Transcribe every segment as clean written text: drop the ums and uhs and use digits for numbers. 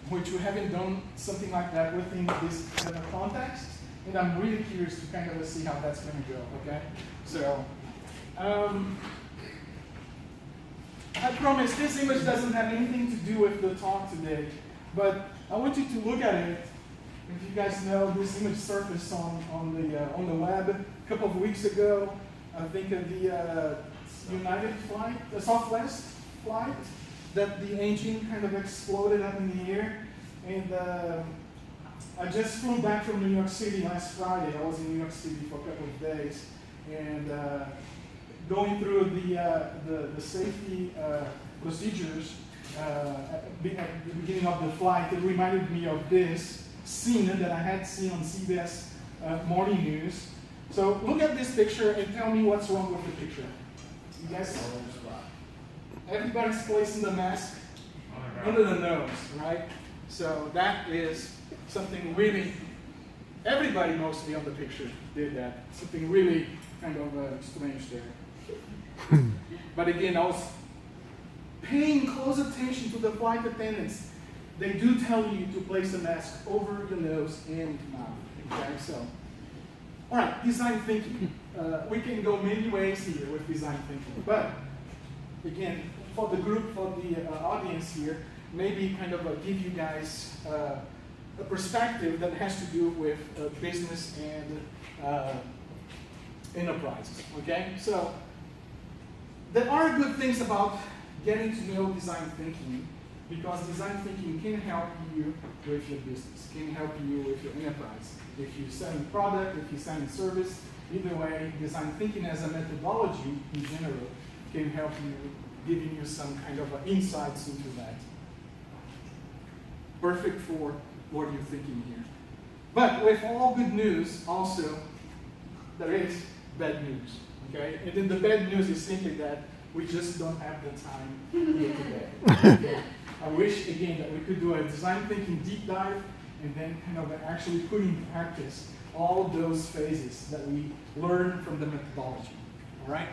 which we haven't done something like that within this kind of context, and I'm really curious to kind of see how that's going to go, okay? So, I promise this image doesn't have anything to do with the talk today, but I want you to look at it. If you guys know, this image surfaced on the web a couple of weeks ago. I think of the United flight, the Southwest flight, that the engine kind of exploded up in the air. And I just flew back from New York City last Friday. I was in New York City for a couple of days, and going through the safety procedures at the beginning of the flight, it reminded me of this scene that I had seen on CBS Morning News. So look at this picture and tell me what's wrong with the picture. You guys, everybody's placing the mask under the nose, right? So that is something really, everybody mostly on the picture did that. Something really kind of strange there. But again, I was paying close attention to the flight attendants. They do tell you to place the mask over the nose and mouth. Okay, so, all right, design thinking. We can go many ways here with design thinking, but again, for the group, for the audience here, maybe kind of give you guys a perspective that has to do with business and enterprises. Okay, so. There are good things about getting to know design thinking, because design thinking can help you with your business, can help you with your enterprise. If you're selling product, if you're selling service, either way, design thinking as a methodology in general can help you, giving you some kind of insights into that. Perfect for what you're thinking here. But with all good news, also, there is bad news. Okay? And then the bad news is simply that we just don't have the time here today. Okay? I wish, again, that we could do a design thinking deep dive and then kind of actually put in practice all those phases that we learn from the methodology. All right?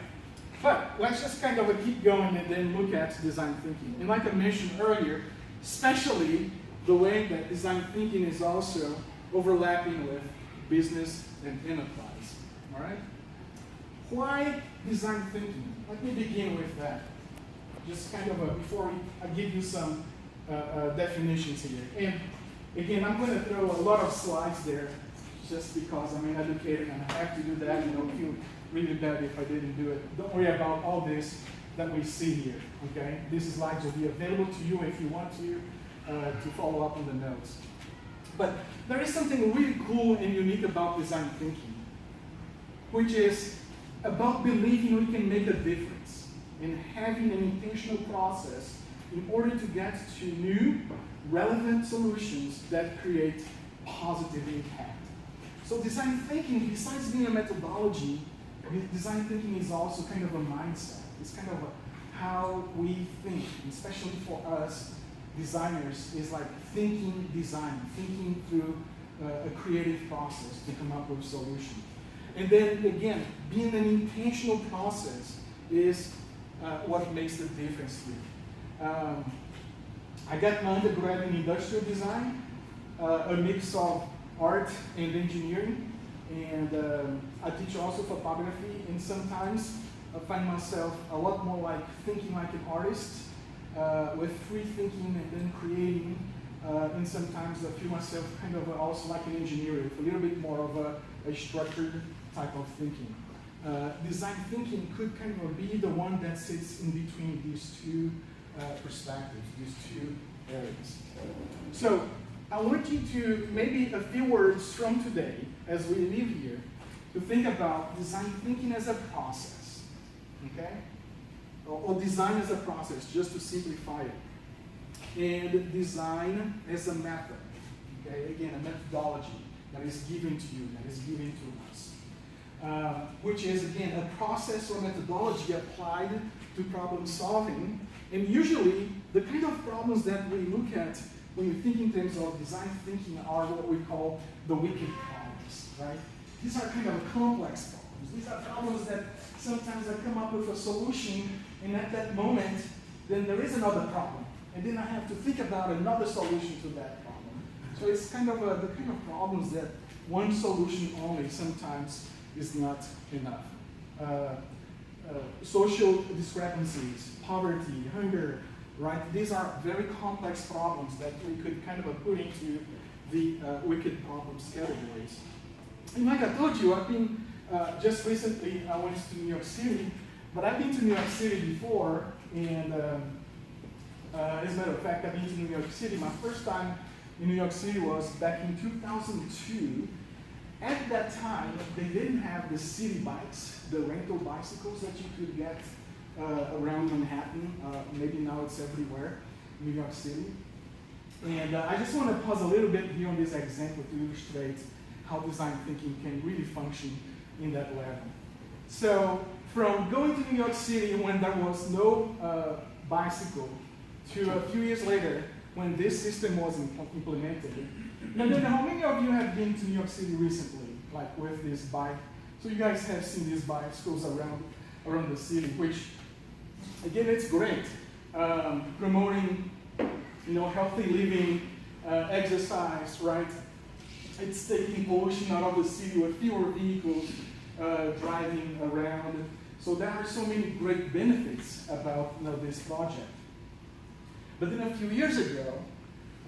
But let's just kind of keep going and then look at design thinking. And like I mentioned earlier, especially the way that design thinking is also overlapping with business and enterprise. All right? Why design thinking? Let me begin with that. Just kind of before I give you some definitions here. And again, I'm going to throw a lot of slides there just because I'm an educator and I have to do that, and I feel really bad if I didn't do it. Don't worry about all this that we see here, okay? These slides will be available to you if you want to follow up on the notes. But there is something really cool and unique about design thinking, which is about believing we can make a difference and having an intentional process in order to get to new, relevant solutions that create positive impact. So design thinking, besides being a methodology, design thinking is also kind of a mindset. It's kind of how we think, especially for us designers, is like thinking design, thinking through a creative process to come up with a solution. And then again, being an intentional process is what makes the difference here. I got my undergrad in industrial design, a mix of art and engineering, and I teach also photography, and sometimes I find myself a lot more like thinking like an artist, with free thinking and then creating, and sometimes I feel myself kind of also like an engineer, with a little bit more of a structured type of thinking. Design thinking could kind of be the one that sits in between these two perspectives, these two areas. So I want you to, maybe a few words from today, as we leave here, to think about design thinking as a process, okay? Or design as a process, just to simplify it. And design as a method, okay? Again, a methodology that is given to you, that is given to us. Which is, again, a process or methodology applied to problem solving. And usually, the kind of problems that we look at when you think in terms of design thinking are what we call the wicked problems, right? These are kind of complex problems. These are problems that sometimes I come up with a solution, and at that moment, then there is another problem and then I have to think about another solution to that problem. So it's kind of the kind of problems that one solution only sometimes is not enough. Social discrepancies, poverty, hunger, right? These are very complex problems that we could kind of put into the wicked problems categories. And like I told you, I've been, just recently I went to New York City, but I've been to New York City before, and as a matter of fact, I've been to New York City. My first time in New York City was back in 2002. At that time, they didn't have the city bikes, the rental bicycles that you could get around Manhattan. Maybe now it's everywhere in New York City. And I just want to pause a little bit here on this example to illustrate how design thinking can really function in that level. So from going to New York City when there was no bicycle to a few years later when this system was implemented. And then how many of you have been to New York City recently, like with this bike? So you guys have seen these bicycles around the city, which again, it's great. Promoting, healthy living, exercise, right? It's taking pollution out of the city with fewer vehicles driving around. So there are so many great benefits about this project. But then a few years ago,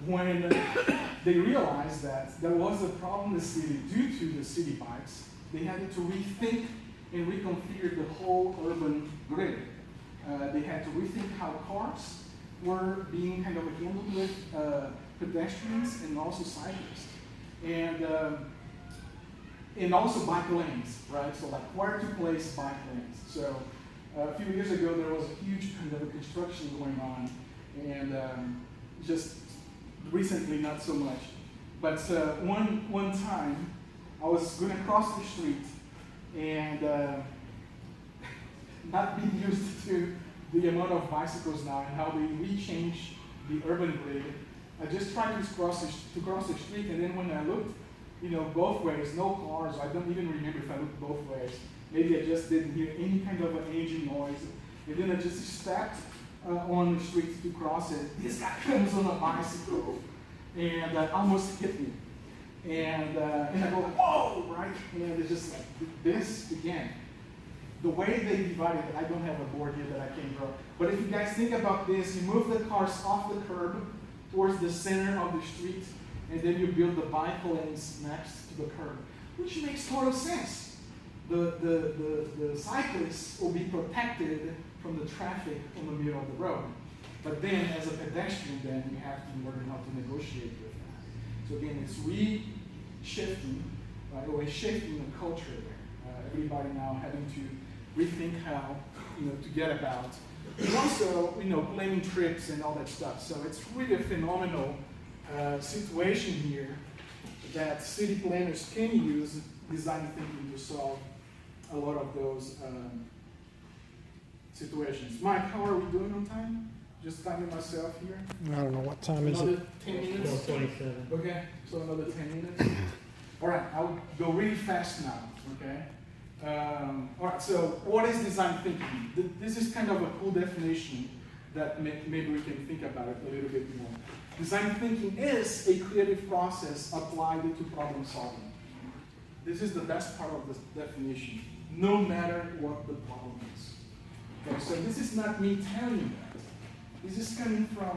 when they realized that there was a problem in the city due to the city bikes, they had to rethink and reconfigure the whole urban grid. They had to rethink how cars were being kind of handled with pedestrians and also cyclists. And also bike lanes, right? So like where to place bike lanes. So a few years ago, there was a huge kind of a construction going on, and just recently, not so much. But one time, I was going to cross the street, and not being used to the amount of bicycles now and how they re-change the urban grid, I just tried to cross the street, and then when I looked, both ways, no cars. I don't even remember if I looked both ways. Maybe I just didn't hear any kind of an engine noise. And then I just stepped on the street to cross it. This guy comes on a bicycle and almost hit me. And I go, whoa, right? And it's just like this again. The way they divided it, I don't have a board here that I can draw. But if you guys think about this, you move the cars off the curb towards the center of the street, and then you build the bike lanes next to the curb, which makes total sense. The cyclists will be protected from the traffic in the middle of the road. But then, as a pedestrian, then you have to learn how to negotiate with that. So again, it's reshifting, right, or shifting the culture there. Everybody now having to rethink how, to get about. And also, planning trips and all that stuff. So it's really a phenomenal situation here that city planners can use design thinking to solve a lot of those situations. Mike, how are we doing on time? Just timing myself here. I don't know what time is it. Another 10 minutes? 27. Okay, so another 10 minutes. All right, I'll go really fast now, okay? All right, so what is design thinking? This is kind of a cool definition that maybe we can think about it a little bit more. Design thinking is a creative process applied to problem solving. This is the best part of the definition, no matter what the problem is. Okay, so this is not me telling you that. This is coming from